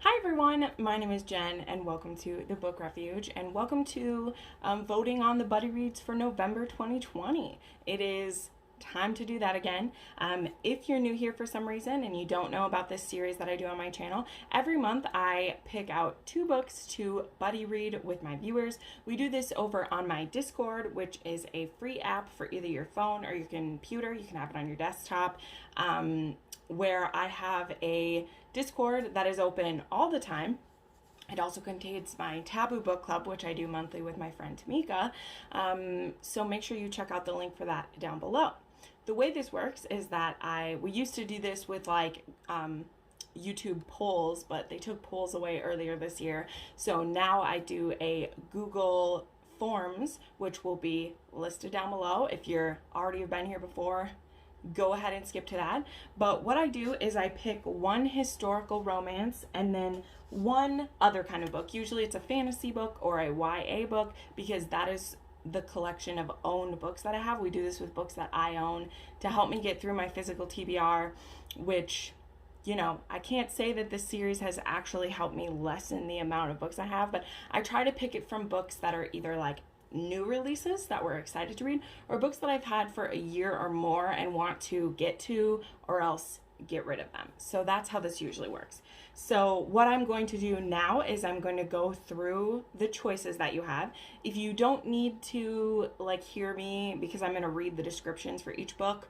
Hi everyone, my name is Jen and welcome to the Book Refuge and welcome to voting on the Buddy Reads for November 2020. It is time to do that again. If you're new here for some reason and you don't know about this series that I do on my channel, every month I pick out 2 books to buddy read with my viewers. We do this over on my Discord, which is a free app for either your phone or your computer. You can have it on your desktop, where I have a Discord that is open all the time. It also contains my Taboo Book Club, which I do monthly with my friend Tamika. So make sure you check out the link for that down below. The way this works is that we used to do this with YouTube polls, but they took polls away earlier this year. So now I do a Google Forms, which will be listed down below. If you're already been here before, go ahead and skip to that. But what I do is I pick one historical romance and then one other kind of book. Usually it's a fantasy book or a YA book, because that is the collection of owned books that I have. We do this with books that I own to help me get through my physical TBR, which, you know, I can't say that this series has actually helped me lessen the amount of books I have, but I try to pick it from books that are either like new releases that we're excited to read, or books that I've had for a year or more and want to get to, or else get rid of them. So that's how this usually works. So what I'm going to do now is I'm going to go through the choices that you have. If you don't need to hear me, because I'm going to read the descriptions for each book,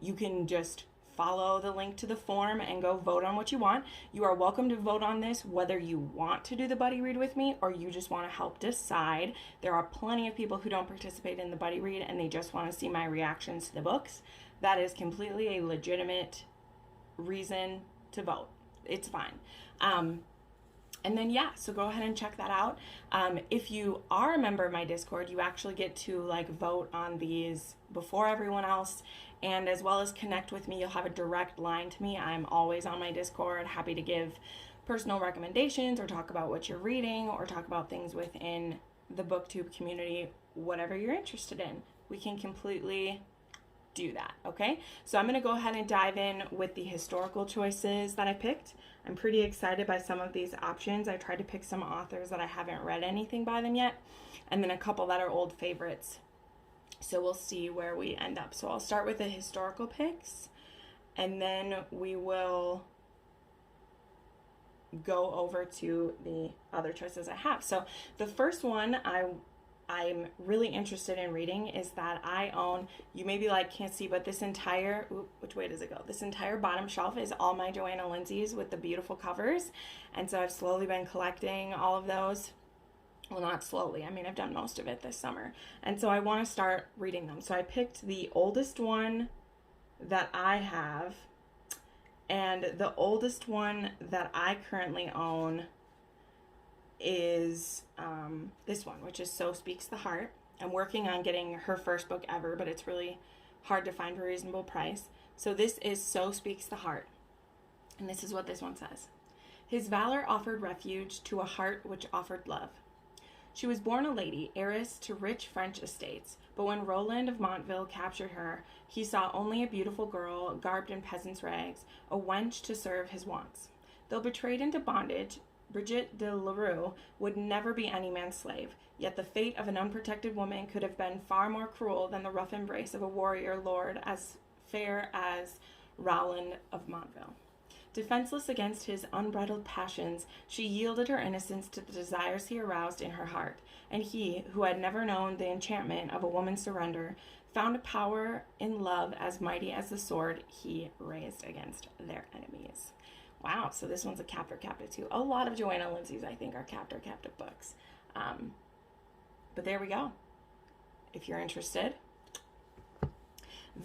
you can just follow the link to the form and go vote on what you want. You are welcome to vote on this whether you want to do the buddy read with me or you just want to help decide. There are plenty of people who don't participate in the buddy read and they just want to see my reactions to the books. That is completely a legitimate reason to vote. It's fine. And then, so go ahead and check that out. If you are a member of my Discord, you actually get to vote on these before everyone else, and as well as connect with me. You'll have a direct line to me. I'm always on my Discord, happy to give personal recommendations or talk about what you're reading or talk about things within the Booktube community, whatever you're interested in. We can completely do that, okay? So I'm going to go ahead and dive in with the historical choices that I picked. I'm pretty excited by some of these options. I tried to pick some authors that I haven't read anything by them yet, and then a couple that are old favorites. So we'll see where we end up. So I'll start with the historical picks, and then we will go over to the other choices I have. So the first one I'm really interested in reading is that I own, you maybe can't see, but this entire, which way does it go? This entire bottom shelf is all my Joanna Lindsay's with the beautiful covers. And so I've slowly been collecting all of those. Well, not slowly. I mean, I've done most of it this summer. And so I want to start reading them. So I picked the oldest one that I have. And the oldest one that I currently own is this one, which is So Speaks the Heart. I'm working on getting her first book ever, but it's really hard to find for a reasonable price. So this is So Speaks the Heart, and this is what this one says. His valor offered refuge to a heart which offered love. She was born a lady, heiress to rich French estates, but when Roland of Montville captured her, he saw only a beautiful girl garbed in peasant's rags, a wench to serve his wants. Though betrayed into bondage, Brigitte de Leroux would never be any man's slave, yet the fate of an unprotected woman could have been far more cruel than the rough embrace of a warrior lord as fair as Roland of Montville. Defenseless against his unbridled passions, she yielded her innocence to the desires he aroused in her heart, and he, who had never known the enchantment of a woman's surrender, found a power in love as mighty as the sword he raised against their enemies. Wow, so this one's a captor captive too. A lot of Joanna Lindsay's, I think, are captor captive books. But there we go. If you're interested.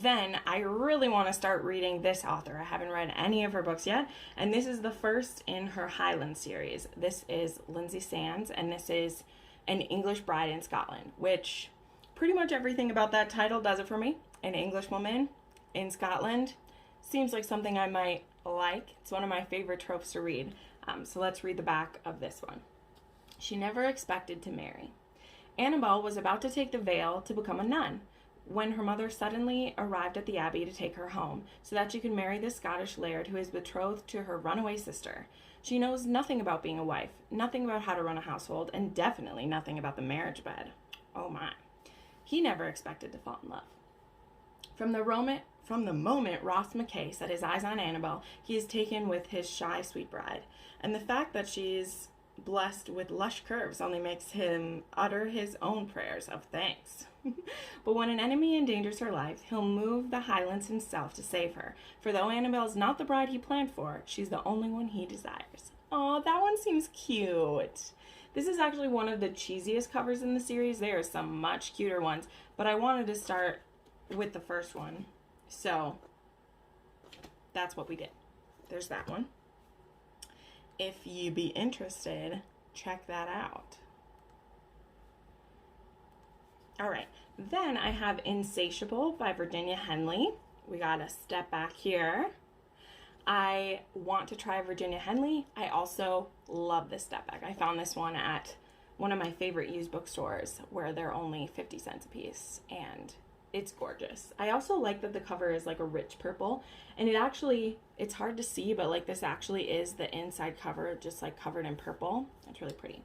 Then I really want to start reading this author. I haven't read any of her books yet, and this is the first in her Highland series. This is Lindsay Sands, and this is An English Bride in Scotland, which pretty much everything about that title does it for me. An English woman in Scotland seems like something I might like. It's one of my favorite tropes to read. So let's read the back of this one. She never expected to marry. Annabelle was about to take the veil to become a nun when her mother suddenly arrived at the abbey to take her home so that she could marry the Scottish laird who is betrothed to her runaway sister. She knows nothing about being a wife, nothing about how to run a household, and definitely nothing about the marriage bed. Oh my. He never expected to fall in love. From the moment Ross McKay set his eyes on Annabelle, he is taken with his shy, sweet bride. And the fact that she's blessed with lush curves only makes him utter his own prayers of thanks. But when an enemy endangers her life, he'll move the Highlands himself to save her. For though Annabelle's not the bride he planned for, she's the only one he desires. Oh, that one seems cute. This is actually one of the cheesiest covers in the series. There are some much cuter ones, but I wanted to start with the first one. So that's what we did. There's that one. If you be interested, check that out. All right, then I have Insatiable by Virginia Henley. We got to step back here. I want to try Virginia Henley. I also love this step back. I found this one at one of my favorite used bookstores where they're only 50 cents a piece, and it's gorgeous. I also like that the cover is like a rich purple, and it's hard to see, but like this actually is the inside cover, just like covered in purple. It's really pretty.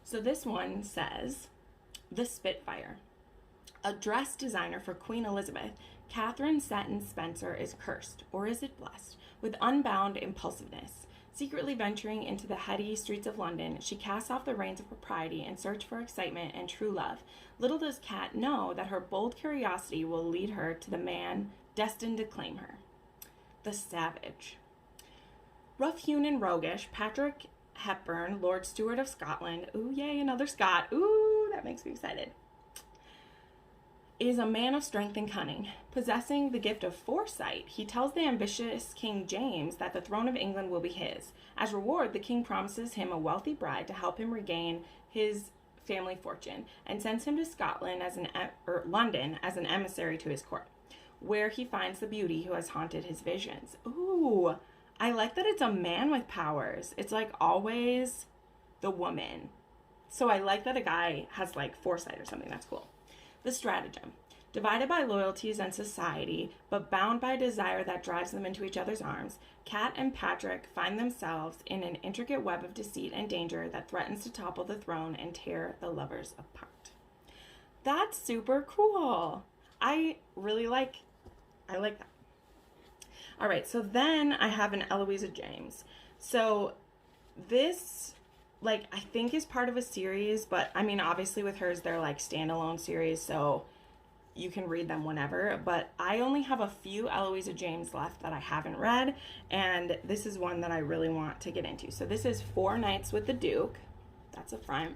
So this one says, The Spitfire. A dress designer for Queen Elizabeth, Catherine Seton Spencer is cursed, or is it blessed, with unbound impulsiveness. Secretly venturing into the heady streets of London, she casts off the reins of propriety in search for excitement and true love. Little does Cat know that her bold curiosity will lead her to the man destined to claim her. The Savage. Rough-hewn and roguish, Patrick Hepburn, Lord Stewart of Scotland, ooh, yay, another Scot, ooh, that makes me excited, is a man of strength and cunning. Possessing the gift of foresight, he tells the ambitious King James that the throne of England will be his. As reward, the king promises him a wealthy bride to help him regain his family fortune, and sends him to Scotland London as an emissary to his court, where he finds the beauty who has haunted his visions. Ooh, I like that it's a man with powers. It's like always the woman. So I like that a guy has like foresight or something. That's cool. The Stratagem. Divided by loyalties and society, but bound by a desire that drives them into each other's arms, Kat and Patrick find themselves in an intricate web of deceit and danger that threatens to topple the throne and tear the lovers apart. That's super cool. I like that. All right, so then I have an Eloisa James. So this, like, I think is part of a series, but I mean, obviously with hers, they're like standalone series, so you can read them whenever, but I only have a few Eloisa James left that I haven't read, and this is one that I really want to get into. So this is Four Nights with the Duke. That's a front.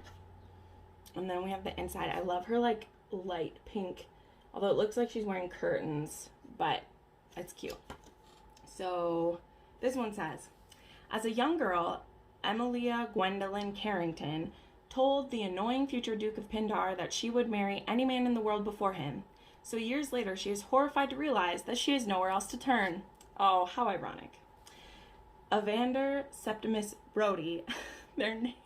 And then we have the inside. I love her like light pink, although it looks like she's wearing curtains, but it's cute. So this one says, as a young girl, Emilia Gwendolen Carrington told the annoying future Duke of Pindar that she would marry any man in the world before him. So years later, she is horrified to realize that she has nowhere else to turn. Oh, how ironic. Evander Septimus Brodie, their names,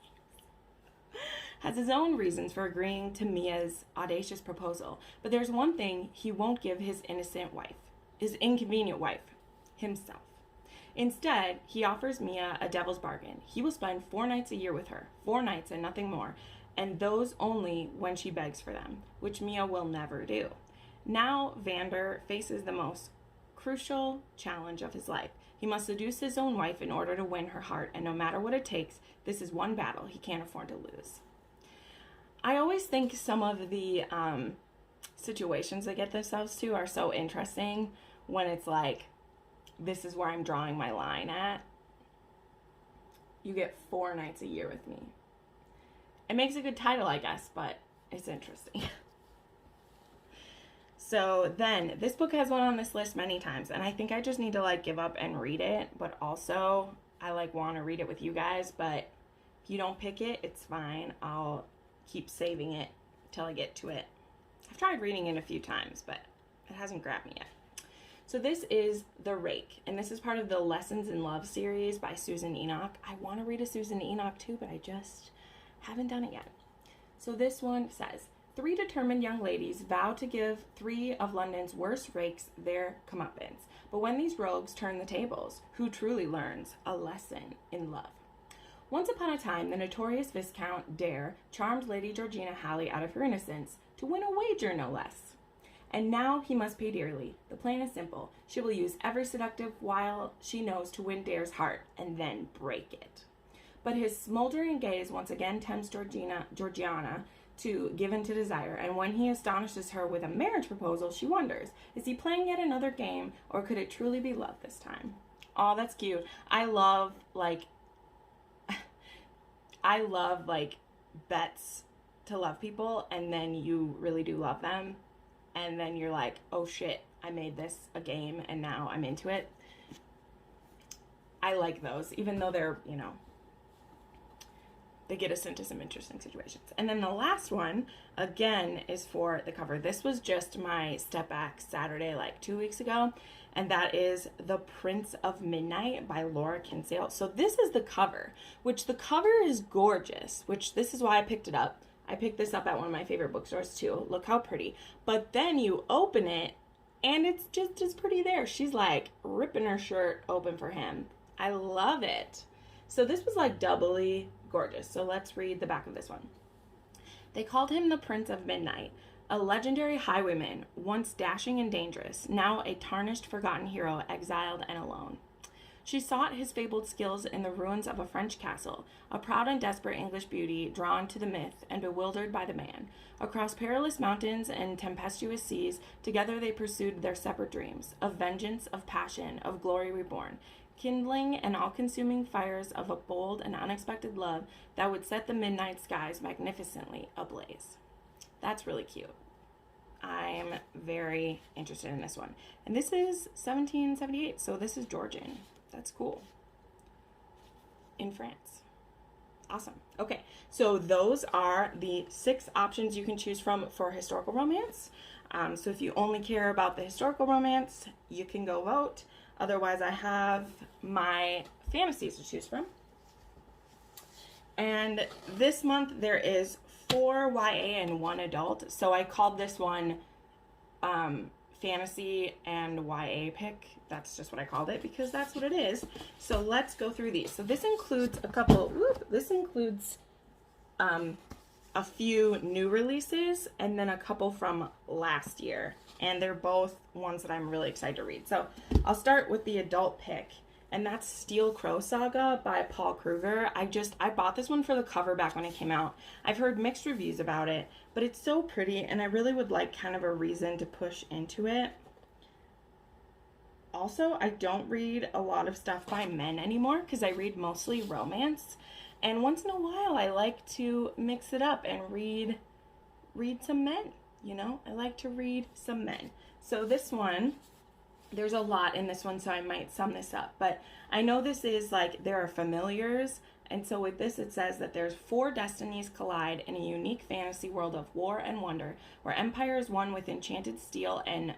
has his own reasons for agreeing to Mia's audacious proposal. But there's one thing he won't give his inconvenient wife, himself. Instead, he offers Mia a devil's bargain. He will spend 4 nights a year with her, 4 nights and nothing more, and those only when she begs for them, which Mia will never do. Now Vander faces the most crucial challenge of his life. He must seduce his own wife in order to win her heart, and no matter what it takes, this is one battle he can't afford to lose. I always think some of the situations they get themselves to are so interesting when it's like, this is where I'm drawing my line at. You get 4 nights a year with me. It makes a good title, I guess, but it's interesting. So then, this book has one on this list many times, and I think I just need to like give up and read it, but also I like want to read it with you guys, but if you don't pick it, it's fine. I'll keep saving it till I get to it. I've tried reading it a few times, but it hasn't grabbed me yet. So this is The Rake, and this is part of the Lessons in Love series by Susan Enoch. I want to read a Susan Enoch too, but I just haven't done it yet. So this one says, three determined young ladies vow to give three of London's worst rakes their comeuppance. But when these rogues turn the tables, who truly learns a lesson in love? Once upon a time, the notorious Viscount Dare charmed Lady Georgina Halley out of her innocence to win a wager, no less. And now he must pay dearly. The plan is simple. She will use every seductive wile she knows to win Dare's heart and then break it. But his smoldering gaze once again tempts Georgiana to give in to desire, and when he astonishes her with a marriage proposal, she wonders, is he playing yet another game, or could it truly be love this time? Oh, that's cute. I love bets to love people, and then you really do love them, and then you're like, oh shit, I made this a game, and now I'm into it. I like those, even though they're, they get us into some interesting situations. And then the last one, again, is for the cover. This was just my Step Back Saturday, 2 weeks ago, and that is The Prince of Midnight by Laura Kinsale. So this is the cover, which the cover is gorgeous, which this is why I picked it up. I picked this up at one of my favorite bookstores too. Look how pretty. But then you open it, and it's just as pretty there. She's ripping her shirt open for him. I love it. So this was doubly gorgeous. So let's read the back of this one. They called him the Prince of Midnight, a legendary highwayman, once dashing and dangerous, now a tarnished, forgotten hero, exiled and alone. She sought his fabled skills in the ruins of a French castle, a proud and desperate English beauty drawn to the myth and bewildered by the man. Across perilous mountains and tempestuous seas, together they pursued their separate dreams, of vengeance, of passion, of glory reborn, kindling and all-consuming fires of a bold and unexpected love that would set the midnight skies magnificently ablaze. That's really cute. I'm very interested in this one. And this is 1778, so this is Georgian. That's cool. In France. Awesome. Okay, so those are the 6 options you can choose from for historical romance. So if you only care about the historical romance, you can go vote. Otherwise, I have my fantasies to choose from. And this month, there is 4 YA and 1 adult. So I called this one Fantasy and YA pick. That's just what I called it because that's what it is. So let's go through these. So this includes a few new releases and then a couple from last year. And they're both ones that I'm really excited to read. So I'll start with the adult pick, and that's Steel Crow Saga by Paul Kruger. I bought this one for the cover back when it came out. I've heard mixed reviews about it, but it's so pretty, and I really would like kind of a reason to push into it. Also, I don't read a lot of stuff by men anymore because I read mostly romance. And once in a while, I like to mix it up and read some men. I like to read some men. So this one, there's a lot in this one, so I might sum this up. But I know this is there are familiars. And so with this, it says that there's 4 destinies collide in a unique fantasy world of war and wonder, where empires won with enchanted steel and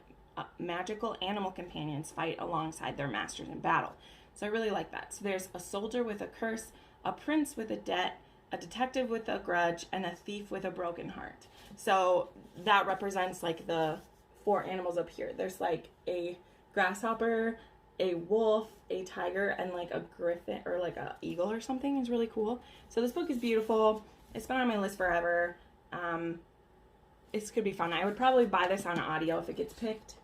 magical animal companions fight alongside their masters in battle. So I really like that. So there's a soldier with a curse, a prince with a debt, a detective with a grudge, and a thief with a broken heart. So that represents the 4 animals up here. There's a grasshopper, a wolf, a tiger, and a griffin or a eagle or something. Is really cool. So this book is beautiful. It's been on my list forever. This could be fun. I would probably buy this on audio if it gets picked,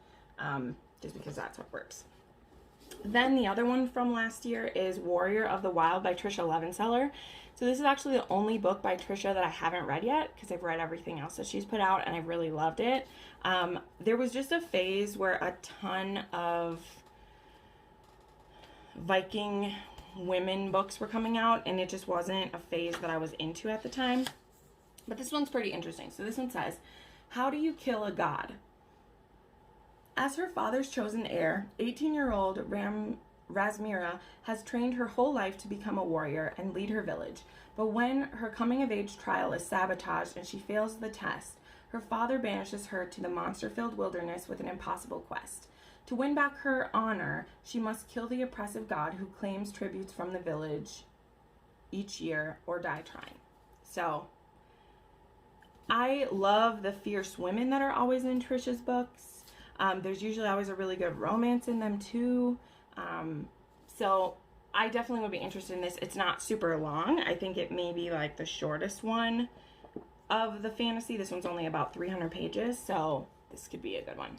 just because that's how it works. Then the other one from last year is Warrior of the Wild by Trisha Levenseller. So this is actually the only book by Trisha that I haven't read yet because I've read everything else that she's put out and I really loved it. There was just a phase where a ton of Viking women books were coming out and it just wasn't a phase that I was into at the time. But this one's pretty interesting. So this one says, how do you kill a god? As her father's chosen heir, 18-year-old Rasmira has trained her whole life to become a warrior and lead her village. But when her coming-of-age trial is sabotaged and she fails the test, her father banishes her to the monster-filled wilderness with an impossible quest. To win back her honor, she must kill the oppressive god who claims tributes from the village each year or die trying. So I love the fierce women that are always in Trisha's books. There's usually always a really good romance in them too. So I definitely would be interested in this. It's not super long. I think it may be like the shortest one of the fantasy. This one's only about 300 pages, so this could be a good one.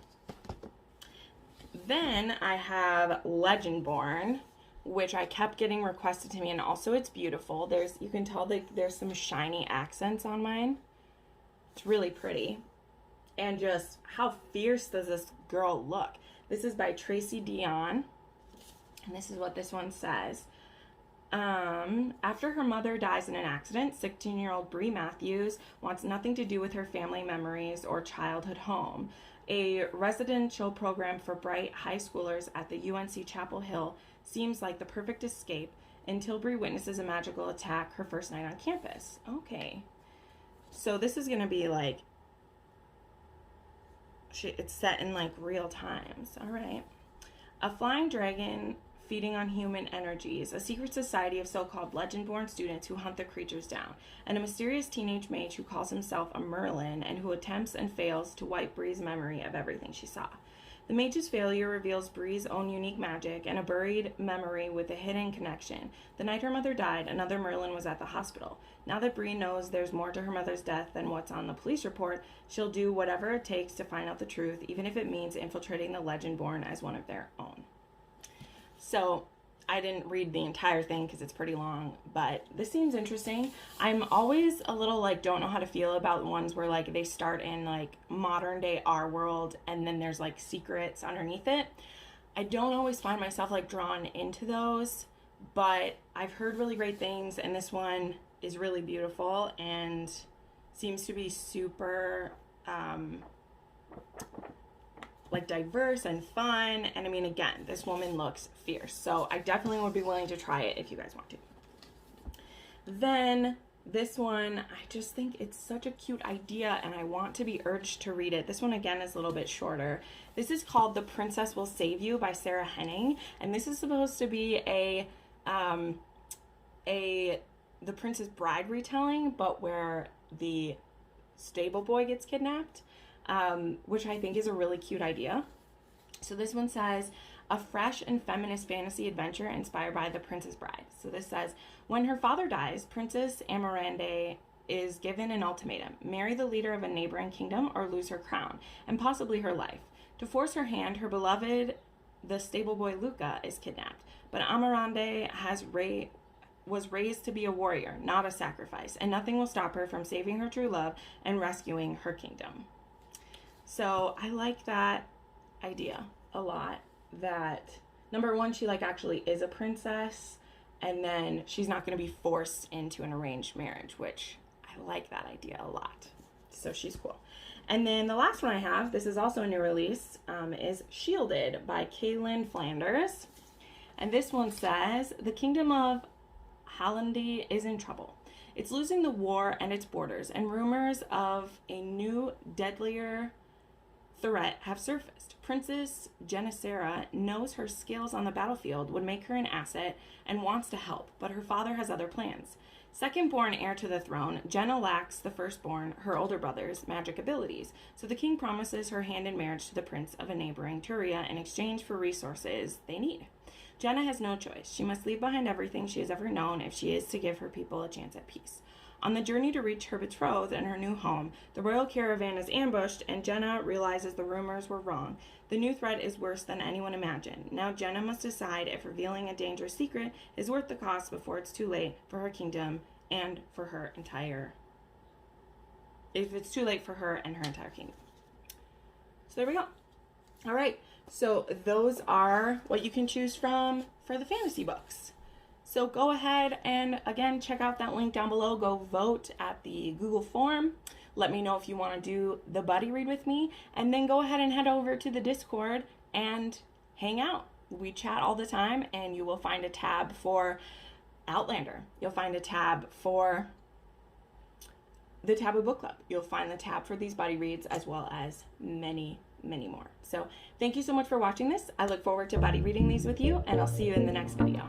Then I have Legendborn, which I kept getting requested to me, and also it's beautiful. You can tell that there's some shiny accents on mine. It's really pretty. And just how fierce does this girl look? This is by Tracy Dion, and this is what this one says. After her mother dies in an accident, 16-year-old Bree Matthews wants nothing to do with her family memories or childhood home. A residential program for bright high schoolers at the UNC Chapel Hill seems like the perfect escape until Bree witnesses a magical attack her first night on campus. Okay. So this is going to be like, it's set in like real times. All right. A flying dragon feeding on human energies, a secret society of so-called Legendborn students who hunt the creatures down, and a mysterious teenage mage who calls himself a Merlin and who attempts and fails to wipe Bree's memory of everything she saw. The mage's failure reveals Bree's own unique magic and a buried memory with a hidden connection. The night her mother died, another Merlin was at the hospital. Now that Bree knows there's more to her mother's death than what's on the police report, she'll do whatever it takes to find out the truth, even if it means infiltrating the Legendborn as one of their own. So I didn't read the entire thing because it's pretty long, but this seems interesting. I'm always a little like don't know how to feel about ones where like they start in like modern day our world and then there's like secrets underneath it. I don't always find myself like drawn into those, but I've heard really great things, and this one is really beautiful and seems to be super like diverse and fun. And I mean, again, this woman looks fierce, so I definitely would be willing to try it if you guys want to. Then this one, I just think it's such a cute idea and I want to be urged to read it. This one again is a little bit shorter. This is called The Princess Will Save You by Sarah Henning, and this is supposed to be a The Princess Bride retelling, but where the stable boy gets kidnapped. Which I think is a really cute idea. So this one says, a fresh and feminist fantasy adventure inspired by The Princess Bride. So this says, when her father dies, Princess Amarande is given an ultimatum: marry the leader of a neighboring kingdom or lose her crown, and possibly her life. To force her hand, her beloved, the stable boy Luca, is kidnapped. But Amarande was raised to be a warrior, not a sacrifice, and nothing will stop her from saving her true love and rescuing her kingdom. So I like that idea a lot, that number one, she like actually is a princess, and then she's not going to be forced into an arranged marriage, which I like that idea a lot. So she's cool. And then the last one I have, this is also a new release, is Shielded by Kaylin Flanders. And this one says, the kingdom of Halandi is in trouble. It's losing the war and its borders, and rumors of a new, deadlier threat have surfaced. Princess Genessera knows her skills on the battlefield would make her an asset and wants to help, but her father has other plans. Second-born heir to the throne, Jenna lacks the firstborn, her older brother's, magic abilities, so the king promises her hand in marriage to the prince of a neighboring Turia in exchange for resources they need. Jenna has no choice. She must leave behind everything she has ever known if she is to give her people a chance at peace. On the journey to reach her betrothed and her new home, the royal caravan is ambushed, and Jenna realizes the rumors were wrong. The new threat is worse than anyone imagined. Now Jenna must decide if revealing a dangerous secret is worth the cost before it's too late for her kingdom and for her entire... if it's too late for her and her entire kingdom. So there we go. All right. So those are what you can choose from for the fantasy books. So go ahead and, again, check out that link down below. Go vote at the Google form. Let me know if you want to do the buddy read with me. And then go ahead and head over to the Discord and hang out. We chat all the time, and you will find a tab for Outlander. You'll find a tab for the Taboo Book Club. You'll find the tab for these buddy reads, as well as many more. So thank you so much for watching this. I look forward to buddy reading these with you, and I'll see you in the next video.